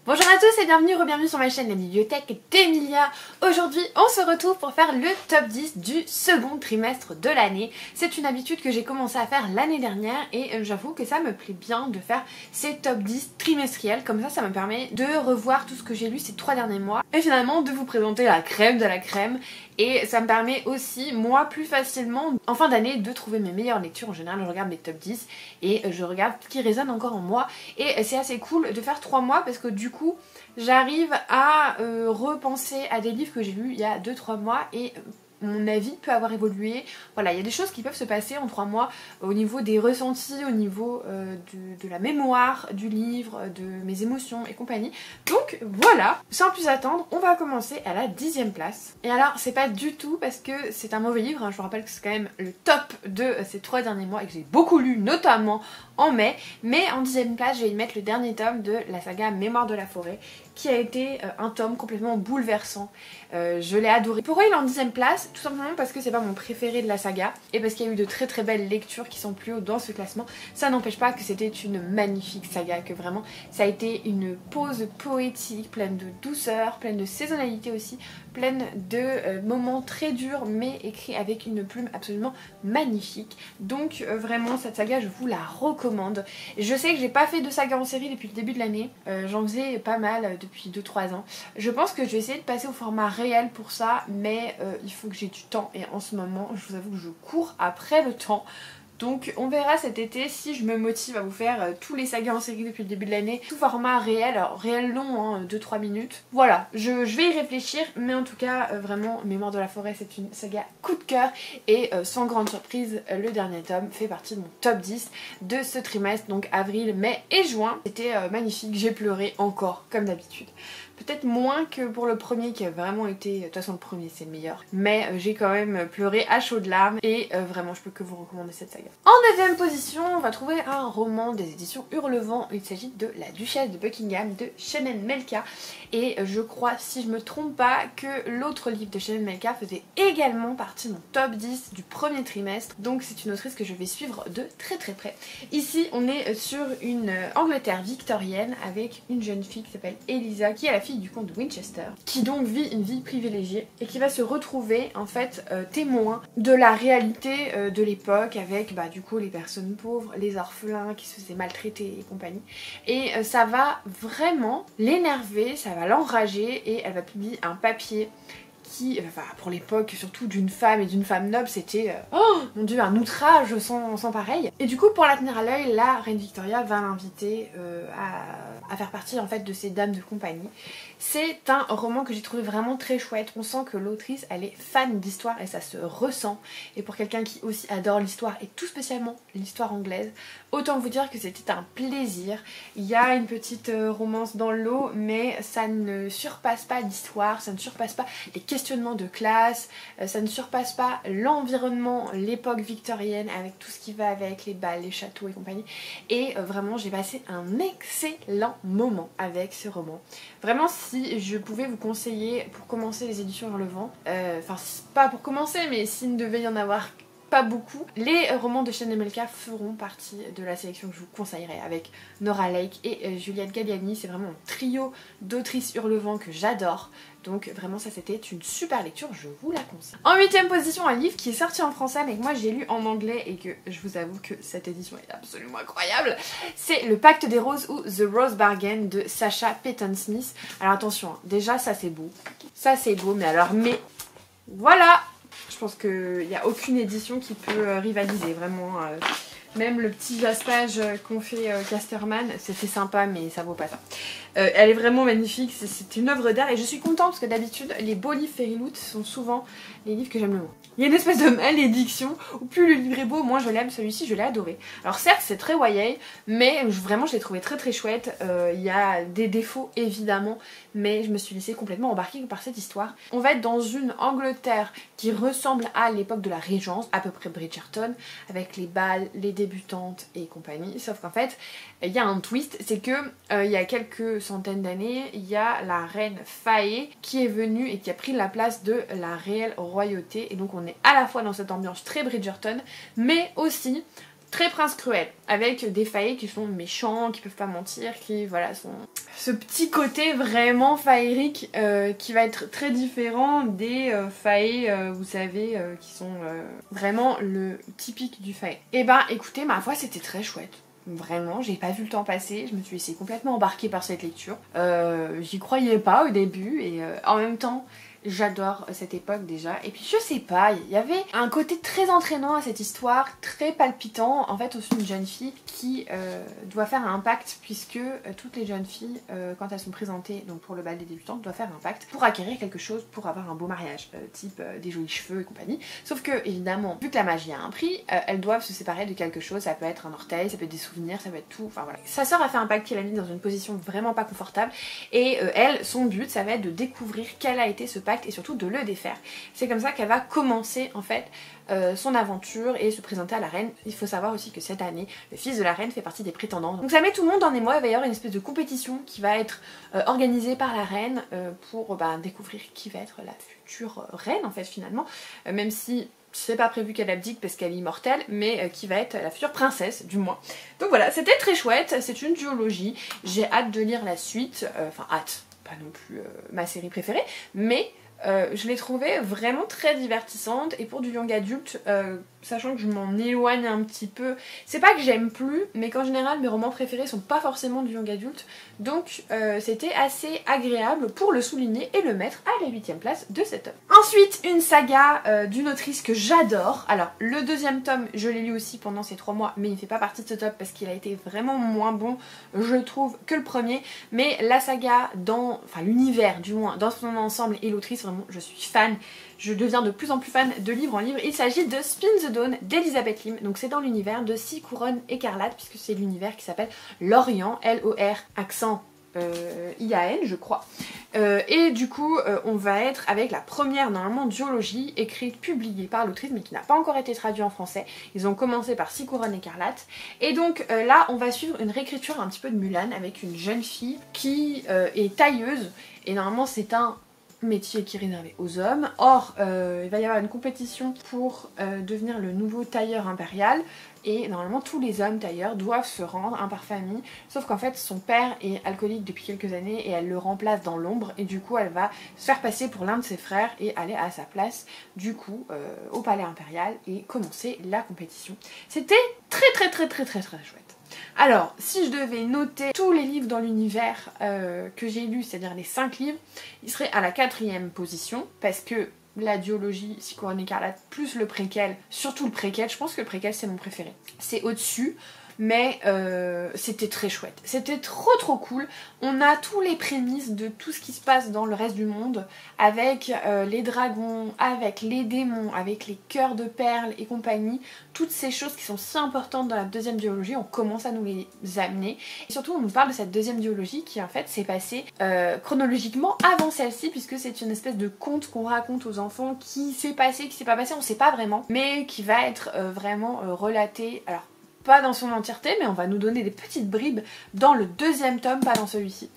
Bonjour à tous et bienvenue sur ma chaîne La Bibliothèque d'Emilia. Aujourd'hui on se retrouve pour faire le top 10 du second trimestre de l'année. C'est une habitude que j'ai commencé à faire l'année dernière et j'avoue que ça me plaît bien de faire ces top 10 trimestriels. Comme ça me permet de revoir tout ce que j'ai lu ces 3 derniers mois et finalement de vous présenter la crème de la crème. Et ça me permet aussi, moi, plus facilement, en fin d'année, de trouver mes meilleures lectures. En général, je regarde mes top 10 et je regarde ce qui résonne encore en moi. Et c'est assez cool de faire 3 mois parce que du coup, j'arrive à repenser à des livres que j'ai lus il y a 2-3 mois et mon avis peut avoir évolué. Voilà, il y a des choses qui peuvent se passer en 3 mois au niveau des ressentis, au niveau de la mémoire du livre, de mes émotions et compagnie. Donc voilà, sans plus attendre, on va commencer à la 10e place. Et alors, c'est pas du tout parce que c'est un mauvais livre, hein. Je vous rappelle que c'est quand même le top de ces 3 derniers mois et que j'ai beaucoup lu, notamment en mai. Mais en 10e place, je vais y mettre le dernier tome de la saga Mémoire de la forêt, qui a été un tome complètement bouleversant. Je l'ai adoré. Pourquoi il est en 10e place? Tout simplement parce que c'est pas mon préféré de la saga et parce qu'il y a eu de très belles lectures qui sont plus haut dans ce classement. Ça n'empêche pas que c'était une magnifique saga, que vraiment ça a été une pause poétique, pleine de douceur, pleine de saisonnalité aussi, pleine de moments très durs mais écrits avec une plume absolument magnifique. Donc vraiment cette saga je vous la recommande. Je sais que j'ai pas fait de saga en série depuis le début de l'année, j'en faisais pas mal depuis 2-3 ans. Je pense que je vais essayer de passer au format réel pour ça, mais il faut que j'ai du temps et en ce moment je vous avoue que je cours après le temps. Donc on verra cet été si je me motive à vous faire tous les sagas en série depuis le début de l'année, tout format réel, alors réel long, hein, 2-3 minutes. Voilà, je vais y réfléchir, mais en tout cas vraiment Mémoire de la forêt c'est une saga coup de cœur et sans grande surprise le dernier tome fait partie de mon top 10 de ce trimestre, donc avril, mai et juin. C'était magnifique, j'ai pleuré encore comme d'habitude. Peut-être moins que pour le premier qui a vraiment été, de toute façon le premier c'est le meilleur, mais j'ai quand même pleuré à chaudes larmes et vraiment je peux que vous recommander cette saga. En 9e position on va trouver un roman des éditions Hurlevent, il s'agit de La Duchesse de Buckingham de Chemen Melka et je crois, si je me trompe pas, que l'autre livre de Chemen Melka faisait également partie de mon top 10 du premier trimestre, donc c'est une autrice que je vais suivre de très près. Ici on est sur une Angleterre victorienne avec une jeune fille qui s'appelle Elisa, qui est la fille du comte de Winchester, qui donc vit une vie privilégiée et qui va se retrouver en fait témoin de la réalité de l'époque avec du coup les personnes pauvres, les orphelins qui se faisaient maltraiter et compagnie. Et ça va vraiment l'énerver, ça va l'enrager et elle va publier un papier qui, pour l'époque, surtout d'une femme et d'une femme noble, c'était, oh mon dieu, un outrage sans pareil. Et du coup, pour la tenir à l'œil, la reine Victoria va l'inviter à faire partie en fait de ces dames de compagnie. C'est un roman que j'ai trouvé vraiment très chouette. On sent que l'autrice, elle est fan d'histoire et ça se ressent. Et pour quelqu'un qui aussi adore l'histoire et tout spécialement l'histoire anglaise, autant vous dire que c'était un plaisir. Il y a une petite romance dans le lot, mais ça ne surpasse pas l'histoire, ça ne surpasse pas les questionnements de classe, ça ne surpasse pas l'environnement, l'époque victorienne avec tout ce qui va avec, les balles, les châteaux et compagnie. Et vraiment j'ai passé un excellent moment avec ce roman. Vraiment, si je pouvais vous conseiller pour commencer les éditions Hurlevent, enfin pas pour commencer, mais s'il ne devait y en avoir pas beaucoup, les romans de Chemen Melka feront partie de la sélection que je vous conseillerais avec Nora Lake et Juliette Galliani. C'est vraiment un trio d'autrices Hurlevent que j'adore. Donc vraiment ça c'était une super lecture, je vous la conseille. En 8e position, un livre qui est sorti en français mais que moi j'ai lu en anglais et que je vous avoue que cette édition est absolument incroyable. C'est Le Pacte des Roses ou The Rose Bargain de Sacha Peyton Smith. Alors attention, hein, déjà ça c'est beau. Ça c'est beau, mais alors voilà. Je pense qu'il n'y a aucune édition qui peut rivaliser vraiment. Même le petit jaspage qu'ont fait Casterman, c'était sympa mais ça vaut pas ça. Elle est vraiment magnifique, c'est une œuvre d'art et je suis contente parce que d'habitude les beaux livres Fairyloot sont souvent les livres que j'aime le moins. Il y a une espèce de malédiction où plus le livre est beau, moins je l'aime. Celui-ci je l'ai adoré. Alors certes c'est très YA, mais vraiment je l'ai trouvé très chouette. Il y a des défauts évidemment, mais je me suis laissée complètement embarquer par cette histoire. On va être dans une Angleterre qui ressemble à l'époque de la Régence, à peu près Bridgerton, avec les balles, les débutantes et compagnie. Sauf qu'en fait il y a un twist, c'est que il y a quelques centaines d'années, il y a la reine Fae qui est venue et qui a pris la place de la réelle royauté. Et donc on est à la fois dans cette ambiance très Bridgerton, mais aussi très Prince Cruel, avec des faillés qui sont méchants, qui peuvent pas mentir, qui voilà sont... Ce petit côté vraiment faérique qui va être très différent des faillés, vous savez, qui sont vraiment le typique du faillé. Et bah écoutez, ma foi c'était très chouette. Vraiment, j'ai pas vu le temps passer, je me suis laissée complètement embarquée par cette lecture. J'y croyais pas au début et en même temps... J'adore cette époque déjà. Et puis je sais pas, il y avait un côté très entraînant à cette histoire, très palpitant. En fait, au sujet d'une jeune fille qui doit faire un pacte, puisque toutes les jeunes filles, quand elles sont présentées donc pour le bal des débutantes, doivent faire un pacte pour acquérir quelque chose, pour avoir un beau mariage, type des jolis cheveux et compagnie. Sauf que, évidemment, vu que la magie a un prix, elles doivent se séparer de quelque chose. Ça peut être un orteil, ça peut être des souvenirs, ça peut être tout. Enfin voilà. Sa sœur a fait un pacte qui l'a mis dans une position vraiment pas confortable. Et elle, son but, ça va être de découvrir quel a été ce pacte et surtout de le défaire. C'est comme ça qu'elle va commencer en fait son aventure et se présenter à la reine. Il faut savoir aussi que cette année, le fils de la reine fait partie des prétendants. Donc ça met tout le monde en émoi. Il va y avoir une espèce de compétition qui va être organisée par la reine pour découvrir qui va être la future reine en fait finalement. Même si c'est pas prévu qu'elle abdique parce qu'elle est immortelle, mais qui va être la future princesse du moins. Donc voilà, c'était très chouette, c'est une duologie. J'ai hâte de lire la suite, enfin hâte, pas non plus ma série préférée, mais je l'ai trouvée vraiment très divertissante et pour du young adulte, sachant que je m'en éloigne un petit peu, c'est pas que j'aime plus, mais qu'en général mes romans préférés sont pas forcément du young adulte, donc c'était assez agréable pour le souligner et le mettre à la 8ème place de cet tome. Ensuite, une saga d'une autrice que j'adore. Alors le deuxième tome, je l'ai lu aussi pendant ces 3 mois, mais il fait pas partie de ce top parce qu'il a été vraiment moins bon, je trouve, que le premier, mais la saga enfin l'univers du moins, dans son ensemble et l'autrice, vraiment je suis fan. Je deviens de plus en plus fan de livre en livre. Il s'agit de Spin the Dawn d'Elizabeth Lim. Donc c'est dans l'univers de 6 couronnes écarlates, puisque c'est l'univers qui s'appelle l'Orient, L-O-R, accent I-A-N je crois. Et du coup on va être avec la première normalement duologie écrite, publiée par l'autrice mais qui n'a pas encore été traduite en français. Ils ont commencé par 6 couronnes écarlates. Et donc là on va suivre une réécriture un petit peu de Mulan avec une jeune fille qui est tailleuse. Et normalement c'est un métier qui est réservé aux hommes. Or, il va y avoir une compétition pour devenir le nouveau tailleur impérial et normalement tous les hommes tailleurs doivent se rendre un par famille, sauf qu'en fait son père est alcoolique depuis quelques années et elle le remplace dans l'ombre et du coup elle va se faire passer pour l'un de ses frères et aller à sa place du coup au palais impérial et commencer la compétition. C'était très chouette. Alors, si je devais noter tous les livres dans l'univers que j'ai lus, c'est-à-dire les 5 livres, ils seraient à la 4ème position, parce que la duologie 6 couronnes écarlates plus le préquel, surtout le préquel, je pense que le préquel c'est mon préféré. C'est au-dessus, mais c'était très chouette. C'était trop cool. On a tous les prémices de tout ce qui se passe dans le reste du monde, avec les dragons, avec les démons, avec les cœurs de perles et compagnie. Toutes ces choses qui sont si importantes dans la deuxième duologie, on commence à nous les amener. Et surtout on nous parle de cette deuxième duologie qui en fait s'est passée chronologiquement avant celle-ci, puisque c'est une espèce de conte qu'on raconte aux enfants qui s'est passé, qui s'est pas passé, on sait pas vraiment, mais qui va être vraiment relaté. Alors pas dans son entièreté, mais on va nous donner des petites bribes dans le 2e tome, pas dans celui-ci.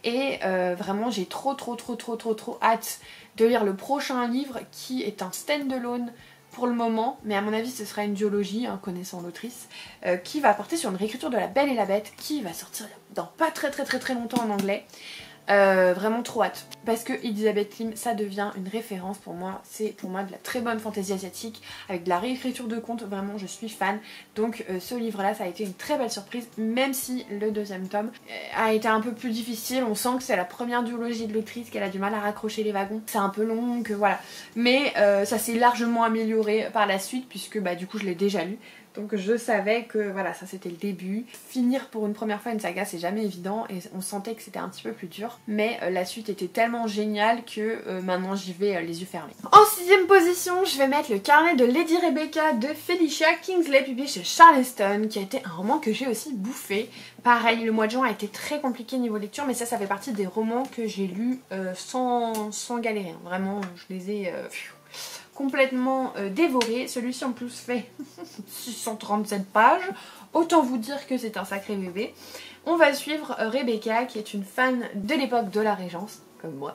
Et vraiment j'ai trop hâte de lire le prochain livre qui est un stand-alone pour le moment, mais à mon avis ce sera une duologie, hein, connaissant l'autrice, qui va porter sur une réécriture de La Belle et la Bête qui va sortir dans pas très longtemps en anglais. Vraiment trop hâte, parce que Elizabeth Lim ça devient une référence pour moi, c'est pour moi de la très bonne fantaisie asiatique avec de la réécriture de contes, vraiment je suis fan. Donc ce livre là ça a été une très belle surprise, même si le 2e tome a été un peu plus difficile. On sent que c'est la première duologie de l'autrice, qu'elle a du mal à raccrocher les wagons, c'est un peu long, que voilà, mais ça s'est largement amélioré par la suite puisque du coup je l'ai déjà lu. Donc je savais que voilà, ça c'était le début. Finir pour une première fois une saga c'est jamais évident et on sentait que c'était un petit peu plus dur. Mais la suite était tellement géniale que maintenant j'y vais les yeux fermés. En 6ème position, je vais mettre Le Carnet de Lady Rebecca de Felicia Kingsley, publié chez Charleston, qui a été un roman que j'ai aussi bouffé. Pareil, le mois de juin a été très compliqué niveau lecture, mais ça fait partie des romans que j'ai lus sans galérer. Vraiment, je les ai... complètement dévoré. Celui-ci en plus fait 637 pages. Autant vous dire que c'est un sacré bébé. On va suivre Rebecca qui est une fan de l'époque de la Régence. comme moi,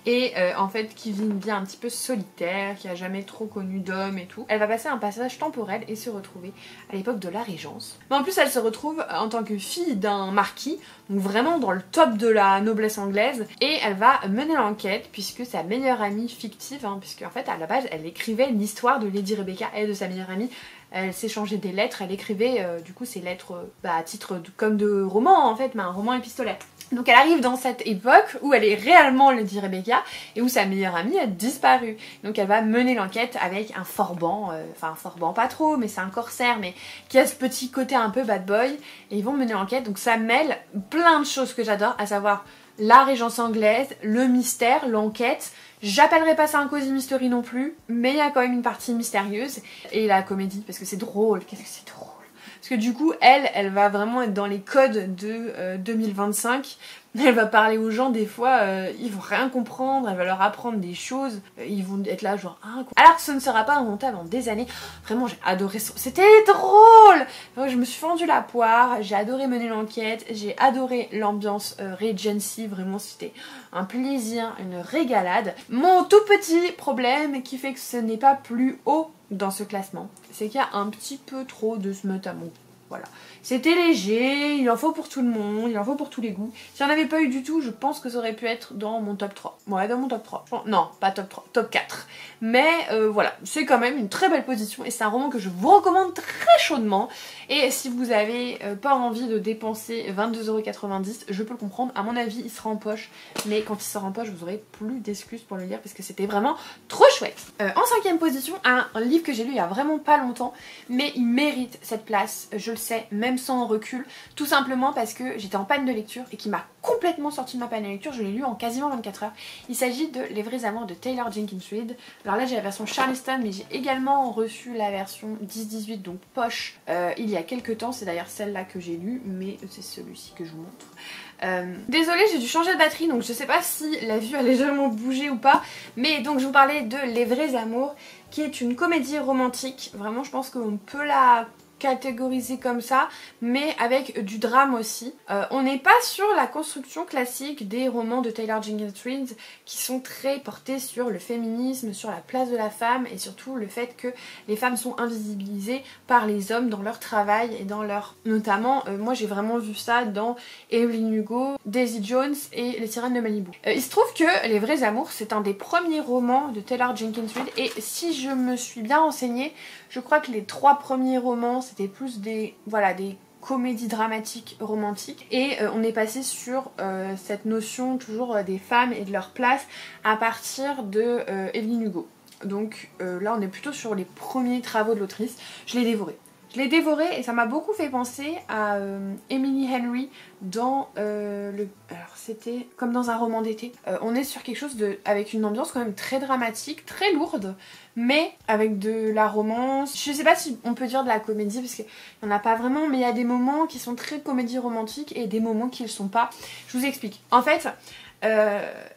et en fait qui vit une vie un petit peu solitaire, qui a jamais trop connu d'hommes et tout. Elle va passer un passage temporel et se retrouver à l'époque de la Régence. Mais en plus elle se retrouve en tant que fille d'un marquis, donc vraiment dans le top de la noblesse anglaise, et elle va mener l'enquête puisque sa meilleure amie fictive, puisque en fait à la base elle écrivait l'histoire de Lady Rebecca et de sa meilleure amie. Elle s'échangeait des lettres, elle écrivait du coup ces lettres à titre comme de roman en fait, mais un roman épistolaire. Donc elle arrive dans cette époque où elle est réellement Lady Rebecca et où sa meilleure amie a disparu. Donc elle va mener l'enquête avec un forban, enfin un forban pas trop, mais c'est un corsaire, mais qui a ce petit côté un peu bad boy. Et ils vont mener l'enquête, donc ça mêle plein de choses que j'adore, à savoir la Régence anglaise, le mystère, l'enquête. J'appellerai pas ça un cosy mystery non plus, mais il y a quand même une partie mystérieuse. Et la comédie, parce que c'est drôle, qu'est-ce que c'est drôle. Parce que du coup, elle va vraiment être dans les codes de 2025. Elle va parler aux gens, des fois, ils vont rien comprendre, elle va leur apprendre des choses, ils vont être là genre ah, alors que ce ne sera pas inventé avant des années. Vraiment j'ai adoré ça, c'était drôle. Je me suis fendu la poire, j'ai adoré mener l'enquête, j'ai adoré l'ambiance Regency, vraiment c'était un plaisir, une régalade. Mon tout petit problème qui fait que ce n'est pas plus haut dans ce classement, c'est qu'il y a un petit peu trop de smut à mon goût. Voilà. C'était léger, il en faut pour tout le monde, il en faut pour tous les goûts. Si on n'avait pas eu du tout, je pense que ça aurait pu être dans mon top 3. Ouais, dans mon top 3. Non, pas top 3, top 4. Mais voilà, c'est quand même une très belle position et c'est un roman que je vous recommande très chaudement. Et si vous avez pas envie de dépenser 22,90 €, je peux le comprendre. À mon avis, il sera en poche. Mais quand il sera en poche, vous aurez plus d'excuses pour le lire parce que c'était vraiment trop chouette. En 5ème position, un livre que j'ai lu il y a vraiment pas longtemps, mais il mérite cette place, je le sais, même sans recul, tout simplement parce que j'étais en panne de lecture et qui m'a complètement sorti de ma panne de lecture. Je l'ai lu en quasiment 24 heures. Il s'agit de Les vrais amours de Taylor Jenkins Reid. Alors là j'ai la version Charleston, mais j'ai également reçu la version 10-18, donc poche, il y a quelques temps. C'est d'ailleurs celle-là que j'ai lue, mais c'est celui-ci que je vous montre. Désolée, j'ai dû changer de batterie, donc je sais pas si la vue a légèrement bougé ou pas, mais donc je vous parlais de Les vrais amours, qui est une comédie romantique. Vraiment je pense qu'on peut la catégorisé comme ça, mais avec du drame aussi. On n'est pas sur la construction classique des romans de Taylor Jenkins Reid qui sont très portés sur le féminisme, sur la place de la femme et surtout le fait que les femmes sont invisibilisées par les hommes dans leur travail et dans leur... Notamment, moi j'ai vraiment vu ça dans Evelyn Hugo, Daisy Jones et Les sirènes de Malibu. Il se trouve que Les vrais amours, c'est un des premiers romans de Taylor Jenkins Reid et si je me suis bien renseignée, je crois que les 3 premiers romans c'était plus des comédies dramatiques romantiques et on est passé sur cette notion toujours des femmes et de leur place à partir de Evelyn Hugo. Donc là on est plutôt sur les premiers travaux de l'autrice. Je l'ai dévoré. Je l'ai dévoré et ça m'a beaucoup fait penser à Emily Henry dans alors c'était comme dans un roman d'été. On est sur quelque chose avec une ambiance quand même très dramatique, très lourde, mais avec de la romance. Je sais pas si on peut dire de la comédie parce qu'il n'y en a pas vraiment, mais il y a des moments qui sont très comédie romantique et des moments qui ne le sont pas. Je vous explique. En fait,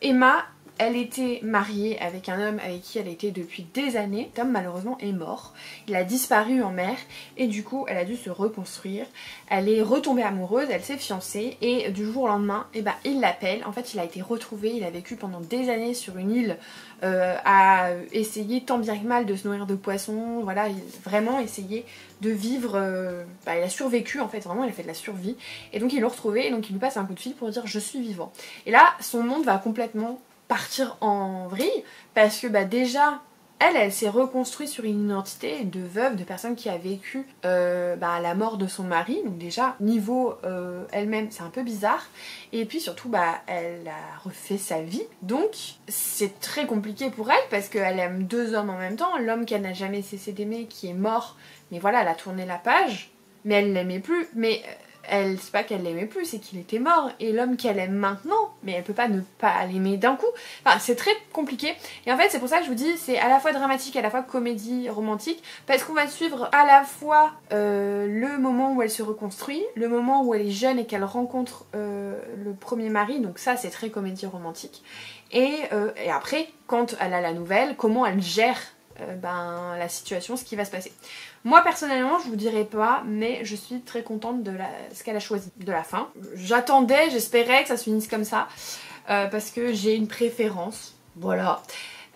Emma... Elle était mariée avec un homme avec qui elle était depuis des années. Cet homme malheureusement est mort. Il a disparu en mer et du coup elle a dû se reconstruire. Elle est retombée amoureuse, elle s'est fiancée et du jour au lendemain, il l'appelle. En fait il a été retrouvé, il a vécu pendant des années sur une île à essayer tant bien que mal de se nourrir de poissons. Voilà, il a vraiment essayé de vivre, il a survécu en fait, vraiment il a fait de la survie. Et donc il l'a retrouvé et donc il lui passe un coup de fil pour dire je suis vivant. Et là son monde va complètement partir en vrille parce que déjà elle s'est reconstruite sur une identité de veuve, de personne qui a vécu la mort de son mari, donc déjà niveau elle-même c'est un peu bizarre et puis surtout elle a refait sa vie, donc c'est très compliqué pour elle parce qu'elle aime 2 hommes en même temps, l'homme qu'elle n'a jamais cessé d'aimer qui est mort, mais voilà elle a tourné la page mais elle l'aimait plus, mais c'est pas qu'elle l'aimait plus, c'est qu'il était mort. Et l'homme qu'elle aime maintenant, mais elle peut pas ne pas l'aimer d'un coup. Enfin, c'est très compliqué. Et en fait, c'est pour ça que je vous dis, c'est à la fois dramatique, à la fois comédie romantique, parce qu'on va suivre à la fois le moment où elle se reconstruit, le moment où elle est jeune et qu'elle rencontre le premier mari, donc ça c'est très comédie romantique. Et après, quand elle a la nouvelle, comment elle gère la situation, ce qui va se passer. Moi personnellement je vous dirai pas, mais je suis très contente de ce qu'elle a choisi, de la fin. J'attendais, j'espérais que ça se finisse comme ça, parce que j'ai une préférence, voilà.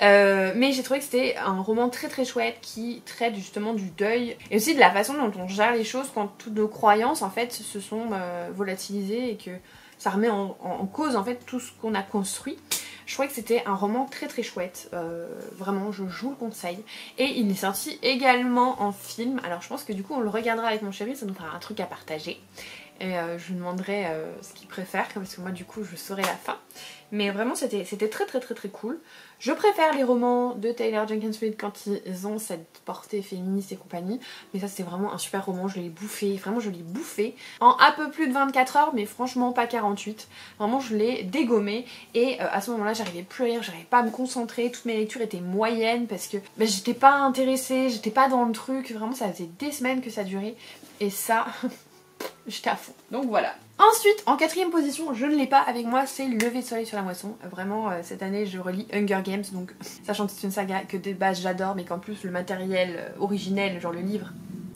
Mais j'ai trouvé que c'était un roman très très chouette qui traite justement du deuil et aussi de la façon dont on gère les choses quand toutes nos croyances en fait se sont volatilisées et que ça remet en cause en fait tout ce qu'on a construit. Je trouvais que c'était un roman très très chouette, vraiment je vous le conseille. Et il est sorti également en film, alors je pense que du coup on le regardera avec mon chéri, ça nous fera un truc à partager. Et je lui demanderai ce qu'il préfère, parce que moi du coup je saurai la fin. Mais vraiment c'était très très très très cool. Je préfère les romans de Taylor Jenkins Reid quand ils ont cette portée féministe et compagnie. Mais ça c'est vraiment un super roman, je l'ai bouffé, vraiment je l'ai bouffé. En un peu plus de 24 heures, mais franchement pas 48. Vraiment je l'ai dégommé. Et à ce moment là j'arrivais plus à lire, j'arrivais pas à me concentrer. Toutes mes lectures étaient moyennes parce que j'étais pas intéressée, j'étais pas dans le truc. Vraiment ça faisait des semaines que ça durait. Et ça... j'étais à fond, donc voilà. Ensuite, en quatrième position, je ne l'ai pas avec moi, c'est Lever de soleil sur la moisson. Vraiment, cette année, je relis Hunger Games, donc sachant que c'est une saga que de base j'adore, mais qu'en plus le matériel originel, genre le livre,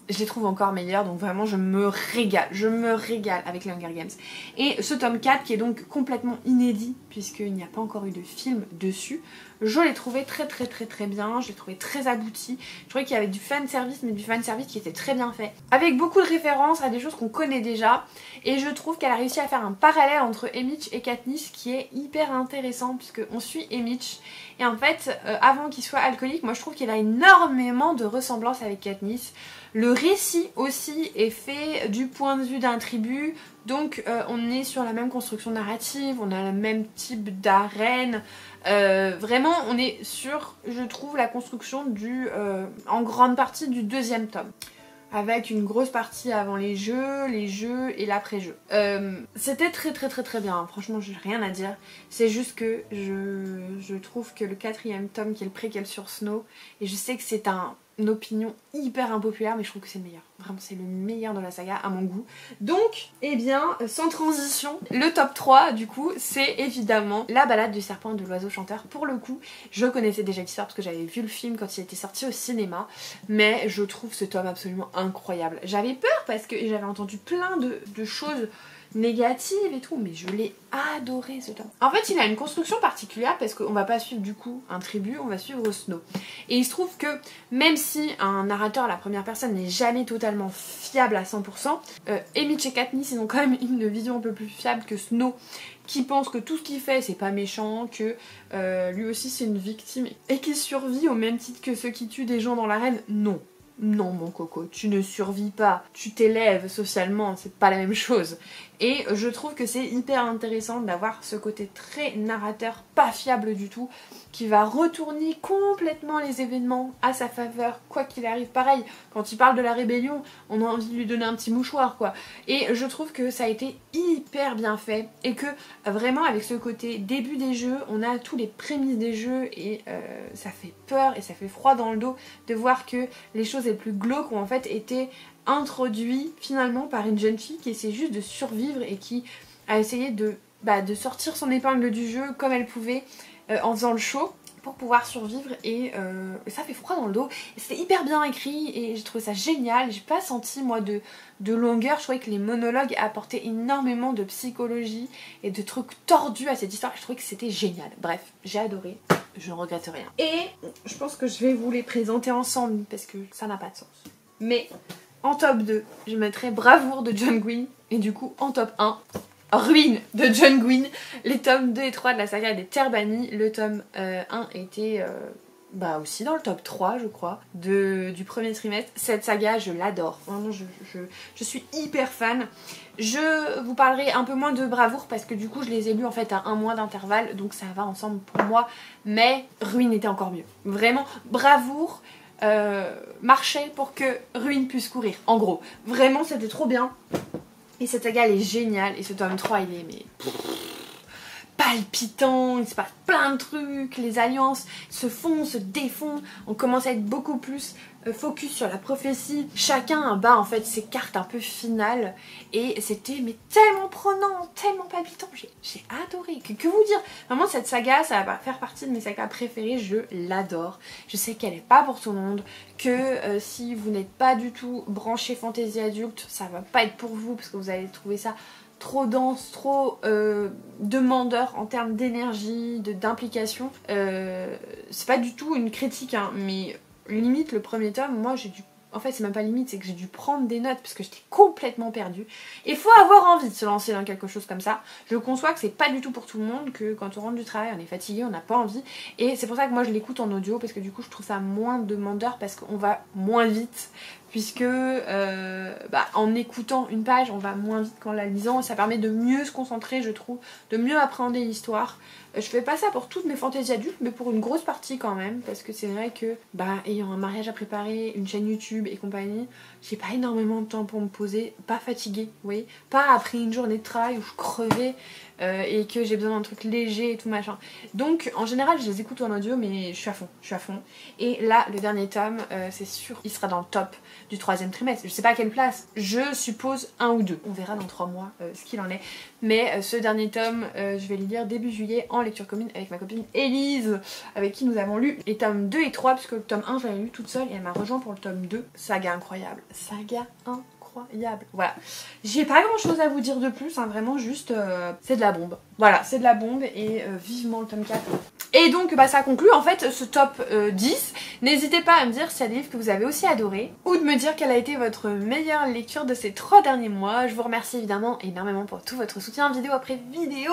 je les trouve encore meilleurs, donc vraiment je me régale avec les Hunger Games. Et ce tome 4 qui est donc complètement inédit, puisqu'il n'y a pas encore eu de film dessus, je l'ai trouvé très très très très bien, je l'ai trouvé très abouti. Je trouvais qu'il y avait du fanservice, mais du fanservice qui était très bien fait, avec beaucoup de références à des choses qu'on connaît déjà. Et je trouve qu'elle a réussi à faire un parallèle entre Haymitch et Katniss qui est hyper intéressant, puisqu'on suit Haymitch. Et en fait, avant qu'il soit alcoolique, moi je trouve qu'il a énormément de ressemblances avec Katniss. Le récit aussi est fait du point de vue d'un tribut, donc on est sur la même construction narrative, on a le même type d'arène. Vraiment on est sur, je trouve, la construction en grande partie du deuxième tome, avec une grosse partie avant les jeux et l'après-jeu. C'était très très très très bien, hein. Franchement j'ai rien à dire. C'est juste que je trouve que le quatrième tome qui est le préquel sur Snow, et je sais que c'est une opinion hyper impopulaire, mais je trouve que c'est le meilleur. Vraiment c'est le meilleur de la saga à mon goût. Donc, eh bien, sans transition, le top 3 du coup, c'est évidemment La balade du serpent et de l'oiseau chanteur. Pour le coup, je connaissais déjà l'histoire parce que j'avais vu le film quand il était sorti au cinéma, mais je trouve ce tome absolument incroyable. J'avais peur parce que j'avais entendu plein de choses négative et tout, mais je l'ai adoré ce tome. En fait il a une construction particulière parce qu'on va pas suivre du coup un tribut, on va suivre Snow. Et il se trouve que même si un narrateur à la première personne n'est jamais totalement fiable à 100%, Haymitch et Katniss ils ont quand même une vision un peu plus fiable que Snow, qui pense que tout ce qu'il fait c'est pas méchant, que lui aussi c'est une victime et qu'il survit au même titre que ceux qui tuent des gens dans l'arène. Non. Non mon coco, tu ne survis pas, tu t'élèves socialement, c'est pas la même chose. Et je trouve que c'est hyper intéressant d'avoir ce côté très narrateur, pas fiable du tout, qui va retourner complètement les événements à sa faveur, quoi qu'il arrive. Pareil, quand il parle de la rébellion, on a envie de lui donner un petit mouchoir quoi. Et je trouve que ça a été hyper bien fait, et que vraiment avec ce côté début des jeux, on a tous les prémices des jeux, et ça fait peur et ça fait froid dans le dos de voir que les choses les plus glauques ont en fait été introduites finalement par une jeune fille qui essaie juste de survivre et qui a essayé de sortir son épingle du jeu comme elle pouvait en faisant le show pour pouvoir survivre, et ça fait froid dans le dos. C'était hyper bien écrit et j'ai trouvé ça génial. J'ai pas senti moi de longueur. Je trouvais que les monologues apportaient énormément de psychologie et de trucs tordus à cette histoire. Je trouvais que c'était génial. Bref, j'ai adoré, je ne regrette rien. Et je pense que je vais vous les présenter ensemble parce que ça n'a pas de sens. Mais en top 2, je mettrai Bravoure de John Green, et du coup en top 1, Ruine de John Green. Les tomes 2 et 3 de la saga des Terres Bannies. Le tome 1 était aussi dans le top 3 je crois du premier trimestre. Cette saga je l'adore, vraiment je suis hyper fan. Je vous parlerai un peu moins de Bravoure parce que du coup je les ai lus en fait à un mois d'intervalle, donc ça va ensemble pour moi, mais Ruine était encore mieux. Vraiment, Bravoure marchait pour que Ruine puisse courir, en gros. Vraiment c'était trop bien. Et cette saga elle est géniale, et ce tome 3 il est palpitant, il se passe plein de trucs, les alliances se font, se défont, on commence à être beaucoup plus focus sur la prophétie. Chacun bat en fait ses cartes un peu finales et c'était mais tellement prenant, tellement palpitant. J'ai adoré. Que vous dire, vraiment cette saga ça va faire partie de mes sagas préférées, je l'adore. Je sais qu'elle est pas pour tout le monde, que si vous n'êtes pas du tout branché fantasy adulte, ça va pas être pour vous parce que vous allez trouver ça trop dense, trop demandeur en termes d'énergie, d'implication. C'est pas du tout une critique, hein, mais limite le premier tome, moi j'ai dû... En fait c'est même pas limite, c'est que j'ai dû prendre des notes parce que j'étais complètement perdue. Il faut avoir envie de se lancer dans quelque chose comme ça. Je conçois que c'est pas du tout pour tout le monde, que quand on rentre du travail on est fatigué, on n'a pas envie. Et c'est pour ça que moi je l'écoute en audio parce que du coup je trouve ça moins demandeur parce qu'on va moins vite. Puisque en écoutant une page on va moins vite qu'en la lisant et ça permet de mieux se concentrer je trouve, de mieux appréhender l'histoire. Je fais pas ça pour toutes mes fantaisies adultes mais pour une grosse partie quand même parce que c'est vrai que ayant un mariage à préparer, une chaîne YouTube et compagnie, j'ai pas énormément de temps pour me poser, pas fatiguée, vous voyez, pas après une journée de travail où je crevais et que j'ai besoin d'un truc léger et tout machin. Donc en général je les écoute en audio mais je suis à fond. Et là le dernier tome c'est sûr il sera dans le top du 3e trimestre. Je sais pas à quelle place, je suppose 1 ou 2. On verra dans 3 mois ce qu'il en est. Mais ce dernier tome, je vais le lire début juillet en lecture commune avec ma copine Élise, avec qui nous avons lu les tomes 2 et 3, puisque le tome 1 je l'avais lu toute seule et elle m'a rejoint pour le tome 2. Saga incroyable. Saga incroyable. Voilà. J'ai pas grand chose à vous dire de plus, hein, vraiment juste c'est de la bombe. Voilà, c'est de la bombe et vivement le tome 4. Et donc ça conclut en fait ce top 10. N'hésitez pas à me dire s'il y a des livres que vous avez aussi adorés ou de me dire quelle a été votre meilleure lecture de ces 3 derniers mois. Je vous remercie évidemment énormément pour tout votre soutien vidéo après vidéo.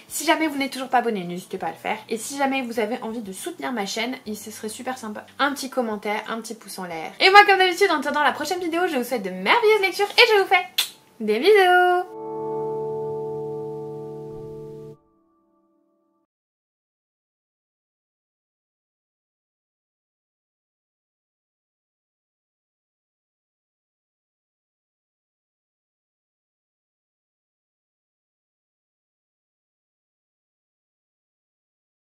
Si jamais vous n'êtes toujours pas abonné, n'hésitez pas à le faire. Et si jamais vous avez envie de soutenir ma chaîne, ce serait super sympa. Un petit commentaire, un petit pouce en l'air. Et moi comme d'habitude en attendant la prochaine vidéo, je vous souhaite de merveilleuses lectures et je vous fais des bisous.